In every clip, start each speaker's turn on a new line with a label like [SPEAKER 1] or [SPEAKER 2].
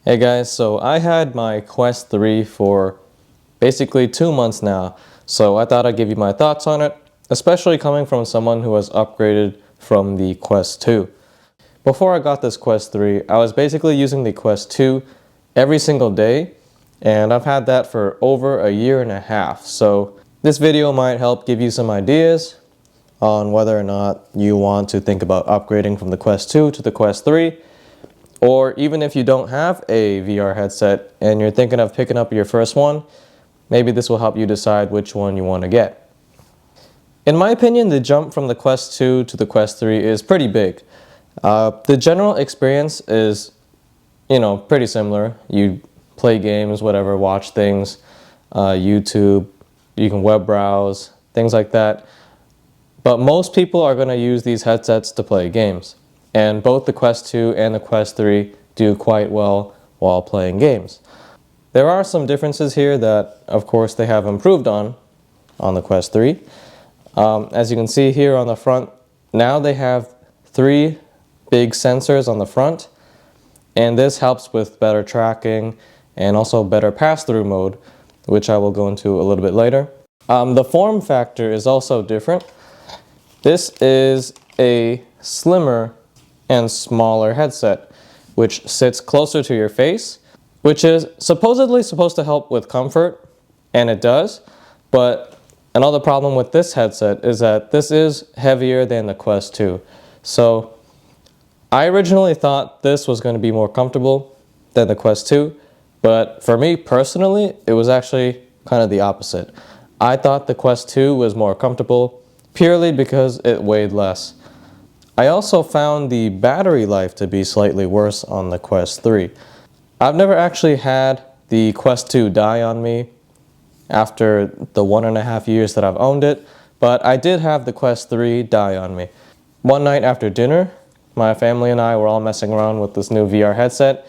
[SPEAKER 1] Hey guys, so I had my Quest 3 for basically 2 months now, so I thought I'd give you my thoughts on it, especially coming from someone who has upgraded from the Quest 2. Before I got this Quest 3, I was basically using the Quest 2 every single day, and I've had that for over a year and a half, so this video might help give you some ideas on whether or not you want to think about upgrading from the Quest 2 to the Quest 3. Or even if you don't have a VR headset and you're thinking of picking up your first one, maybe this will help you decide which one you want to get. In my opinion, the jump from the Quest 2 to the Quest 3 is pretty big. The general experience is, pretty similar. You play games, whatever, watch things, YouTube, you can web browse, things like that. But most people are going to use these headsets to play games. And both the Quest 2 and the Quest 3 do quite well while playing games. There are some differences here that, of course, they have improved on the Quest 3. As you can see here on the front, now they have 3 big sensors on the front, and this helps with better tracking and also better pass-through mode, which I will go into a little bit later. The form factor is also different. This is a slimmer and smaller headset, which sits closer to your face, which is supposedly supposed to help with comfort, and it does, but another problem with this headset is that this is heavier than the Quest 2. So I originally thought this was going to be more comfortable than the Quest 2, but for me personally, it was actually kind of the opposite. I thought the Quest 2 was more comfortable purely because it weighed less. I also found the battery life to be slightly worse on the Quest 3. I've never actually had the Quest 2 die on me after the 1.5 years that I've owned it, but I did have the Quest 3 die on me. One night after dinner, my family and I were all messing around with this new VR headset,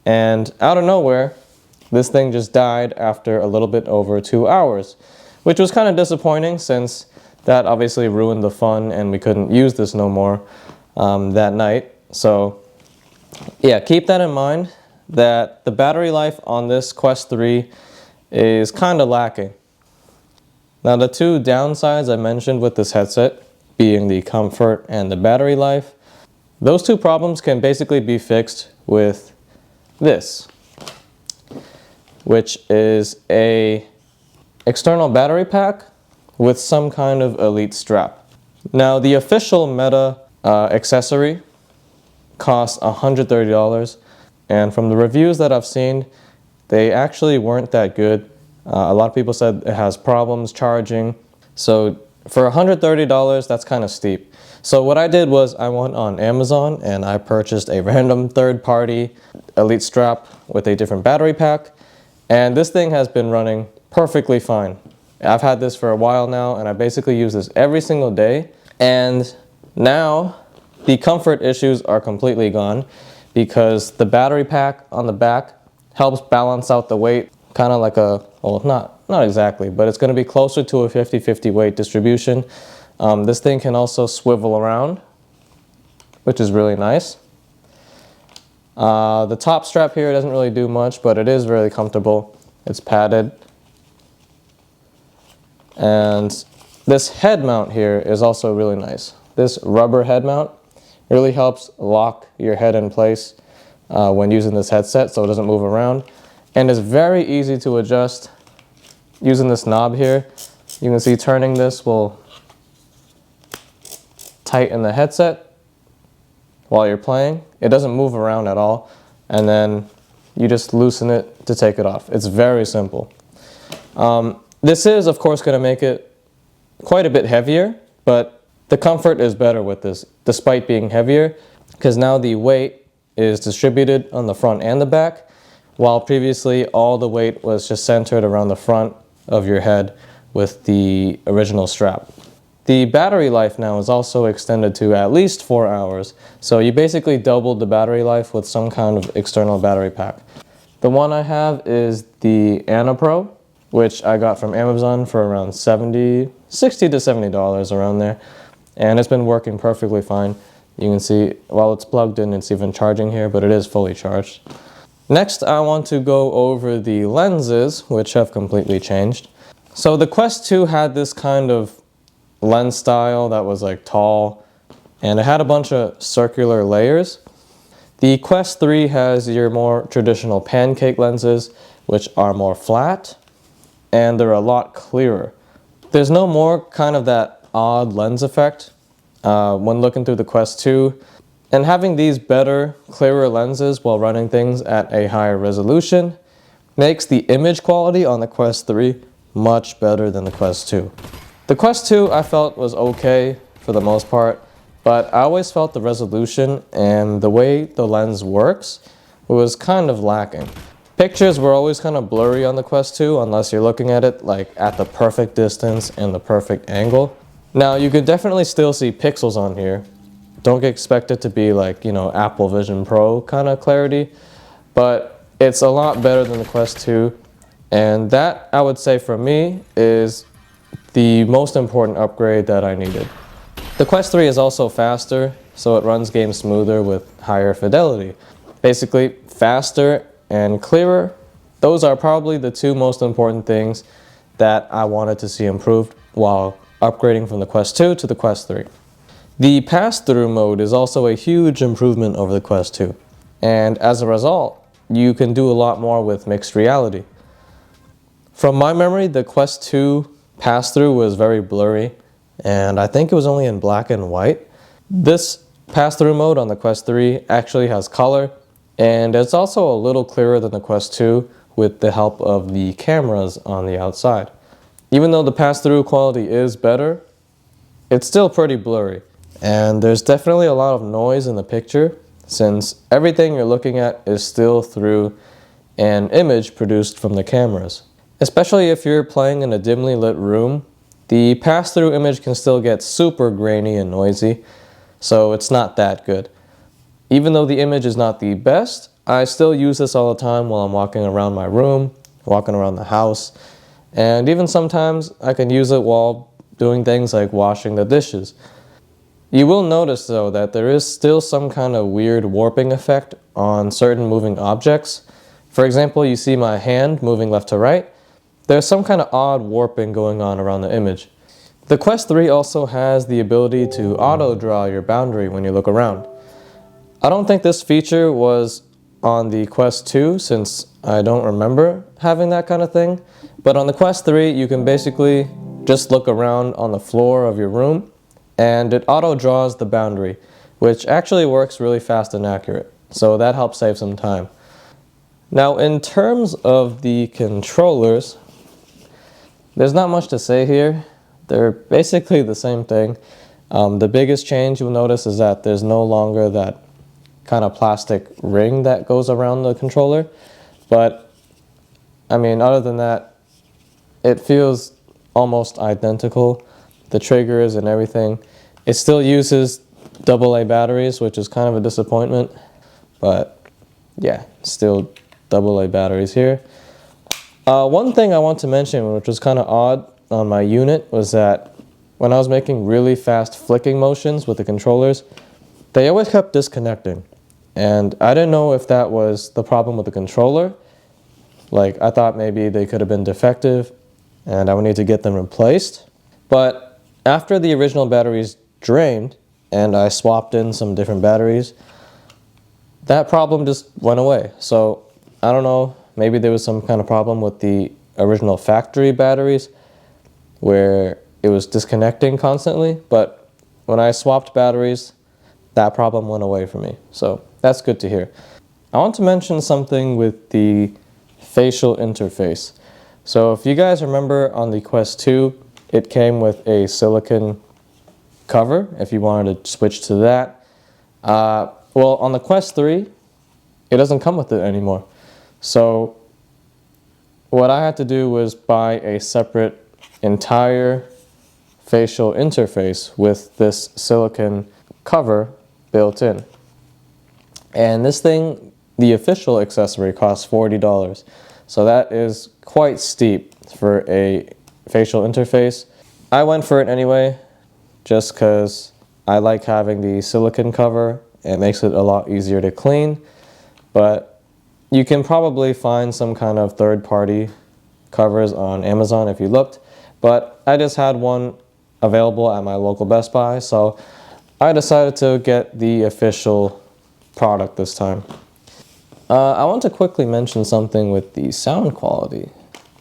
[SPEAKER 1] and out of nowhere, this thing just died after a little bit over 2 hours, which was kind of disappointing since that obviously ruined the fun and we couldn't use this no more that night. So yeah, keep that in mind that the battery life on this Quest 3 is kind of lacking. Now the 2 downsides I mentioned with this headset, being the comfort and the battery life, those 2 problems can basically be fixed with this, which is a external battery pack with some kind of elite strap. Now the official Meta accessory costs $130, and from the reviews that I've seen, they actually weren't that good. A lot of people said it has problems charging. So for $130, that's kind of steep. So what I did was I went on Amazon and I purchased a random third-party elite strap with a different battery pack, and this thing has been running perfectly fine. I've had this for a while now, and I basically use this every single day, and now the comfort issues are completely gone because the battery pack on the back helps balance out the weight, kind of like a, well, not exactly, but it's going to be closer to a 50-50 weight distribution. This thing can also swivel around, which is really nice. The top strap here doesn't really do much, but it is really comfortable. It's padded. And this head mount here is also really nice. This rubber head mount really helps lock your head in place when using this headset so it doesn't move around. And it's very easy to adjust using this knob here. You can see turning this will tighten the headset while you're playing. It doesn't move around at all. And then you just loosen it to take it off. It's very simple. This is, of course, going to make it quite a bit heavier, but the comfort is better with this, despite being heavier, because now the weight is distributed on the front and the back, while previously all the weight was just centered around the front of your head with the original strap. The battery life now is also extended to at least 4 hours, so you basically doubled the battery life with some kind of external battery pack. The one I have is the Ana Pro, which I got from Amazon for around $60 to $70 around there. And it's been working perfectly fine. You can see, while it's plugged in, it's even charging here, but it is fully charged. Next, I want to go over the lenses, which have completely changed. So the Quest 2 had this kind of lens style that was like tall, and it had a bunch of circular layers. The Quest 3 has your more traditional pancake lenses, which are more flat, and they're a lot clearer. There's no more kind of that odd lens effect when looking through the Quest 2. And having these better, clearer lenses while running things at a higher resolution makes the image quality on the Quest 3 much better than the Quest 2. The Quest 2 I felt was okay for the most part, but I always felt the resolution and the way the lens works was kind of lacking. Pictures were always kind of blurry on the Quest 2 unless you're looking at it like at the perfect distance and the perfect angle. Now you could definitely still see pixels on here. Don't expect it to be like, Apple Vision Pro kind of clarity, but it's a lot better than the Quest 2, and that, I would say for me, is the most important upgrade that I needed. The Quest 3 is also faster, so it runs games smoother with higher fidelity. Basically, faster and clearer, those are probably the two most important things that I wanted to see improved while upgrading from the Quest 2 to the Quest 3. The pass-through mode is also a huge improvement over the Quest 2, and as a result, you can do a lot more with mixed reality. From my memory, the Quest 2 pass-through was very blurry, and I think it was only in black and white. This pass-through mode on the Quest 3 actually has color, and it's also a little clearer than the Quest 2 with the help of the cameras on the outside. Even though the pass-through quality is better, it's still pretty blurry. And there's definitely a lot of noise in the picture since everything you're looking at is still through an image produced from the cameras. Especially if you're playing in a dimly lit room, the pass-through image can still get super grainy and noisy, so it's not that good. Even though the image is not the best, I still use this all the time while I'm walking around my room, walking around the house, and even sometimes I can use it while doing things like washing the dishes. You will notice though that there is still some kind of weird warping effect on certain moving objects. For example, you see my hand moving left to right. There's some kind of odd warping going on around the image. The Quest 3 also has the ability to auto-draw your boundary when you look around. I don't think this feature was on the Quest 2 since I don't remember having that kind of thing, but on the Quest 3 you can basically just look around on the floor of your room and it auto draws the boundary, which actually works really fast and accurate, so that helps save some time. Now in terms of the controllers, there's not much to say here. They're basically the same thing. The biggest change you'll notice is that there's no longer that kind of plastic ring that goes around the controller, but I mean, other than that, it feels almost identical. The triggers and everything. It still uses AA batteries, which is kind of a disappointment, but yeah, still AA batteries here. One thing I want to mention, which was kind of odd on my unit, was that when I was making really fast flicking motions with the controllers, they always kept disconnecting. And I didn't know if that was the problem with the controller. Like, I thought maybe they could have been defective and I would need to get them replaced. But after the original batteries drained and I swapped in some different batteries, that problem just went away. So I don't know, maybe there was some kind of problem with the original factory batteries where it was disconnecting constantly, but when I swapped batteries, that problem went away for me. So that's good to hear. I want to mention something with the facial interface. So if you guys remember on the Quest 2, it came with a silicone cover if you wanted to switch to that. Well, on the Quest 3, it doesn't come with it anymore. So what I had to do was buy a separate entire facial interface with this silicone cover built in. And this thing, the official accessory, costs $40. So that is quite steep for a facial interface. I went for it anyway, just because I like having the silicone cover. It makes it a lot easier to clean. But You can probably find some kind of third-party covers on Amazon if you looked, but I just had one available at my local Best Buy, so I decided to get the official product this time. I want to quickly mention something with the sound quality.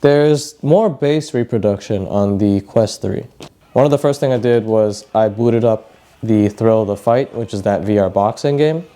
[SPEAKER 1] There's more bass reproduction on the Quest 3. One of the first things I did was I booted up the Thrill of the Fight, which is that VR boxing game,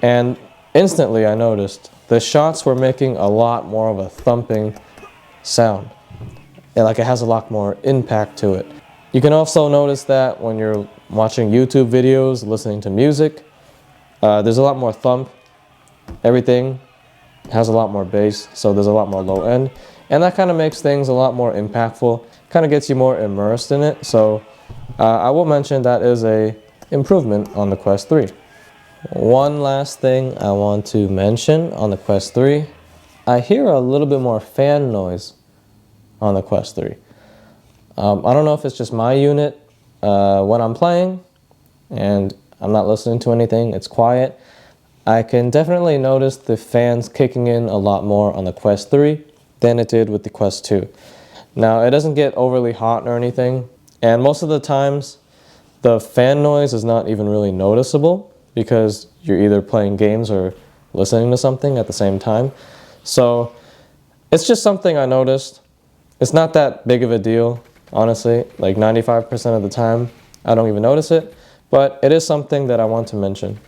[SPEAKER 1] and instantly I noticed the shots were making a lot more of a thumping sound. Like it has a lot more impact to it. You can also notice that when you're watching YouTube videos, listening to music, there's a lot more thump. Everything has a lot more bass, so there's a lot more low end, and that kind of makes things a lot more impactful, kind of gets you more immersed in it. So I will mention that is a improvement on the Quest 3. One last thing I want to mention on the Quest 3, I hear a little bit more fan noise on the Quest 3. I don't know if it's just my unit when I'm playing and I'm not listening to anything, it's quiet. I can definitely notice the fans kicking in a lot more on the Quest 3 than it did with the Quest 2. Now, it doesn't get overly hot or anything, and most of the times the fan noise is not even really noticeable because you're either playing games or listening to something at the same time. So it's just something I noticed. It's not that big of a deal, honestly. Like 95% of the time, I don't even notice it, but it is something that I want to mention.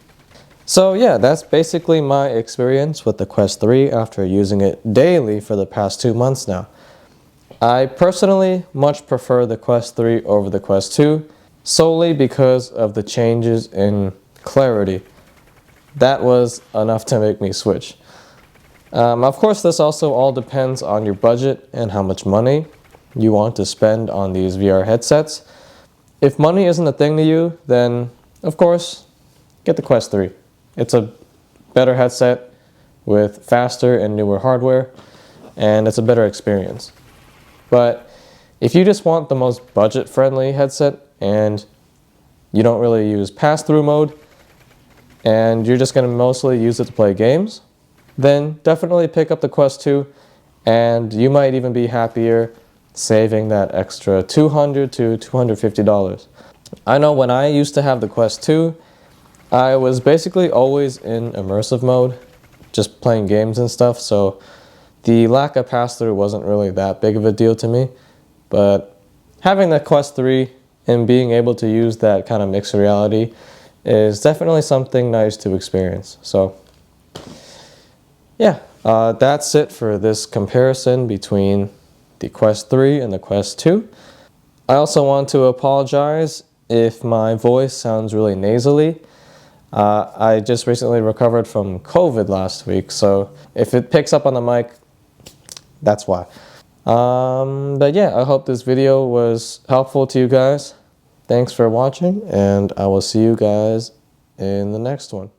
[SPEAKER 1] So yeah, that's basically my experience with the Quest 3 after using it daily for the past 2 months now. I personally much prefer the Quest 3 over the Quest 2, solely because of the changes in clarity. That was enough to make me switch. Of course, this also all depends on your budget and how much money you want to spend on these VR headsets. If money isn't a thing to you, then of course, get the Quest 3. It's a better headset with faster and newer hardware, and it's a better experience. But if you just want the most budget-friendly headset and you don't really use pass-through mode, and you're just going to mostly use it to play games, then definitely pick up the Quest 2, and you might even be happier saving that extra $200 to $250. I know when I used to have the Quest 2, I was basically always in immersive mode, just playing games and stuff, so the lack of pass-through wasn't really that big of a deal to me. But having the Quest 3 and being able to use that kind of mixed reality is definitely something nice to experience. So yeah, that's it for this comparison between the Quest 3 and the Quest 2. I also want to apologize if my voice sounds really nasally. I just recently recovered from COVID last week, so if it picks up on the mic, that's why. But yeah, I hope this video was helpful to you guys. Thanks for watching, and I will see you guys in the next one.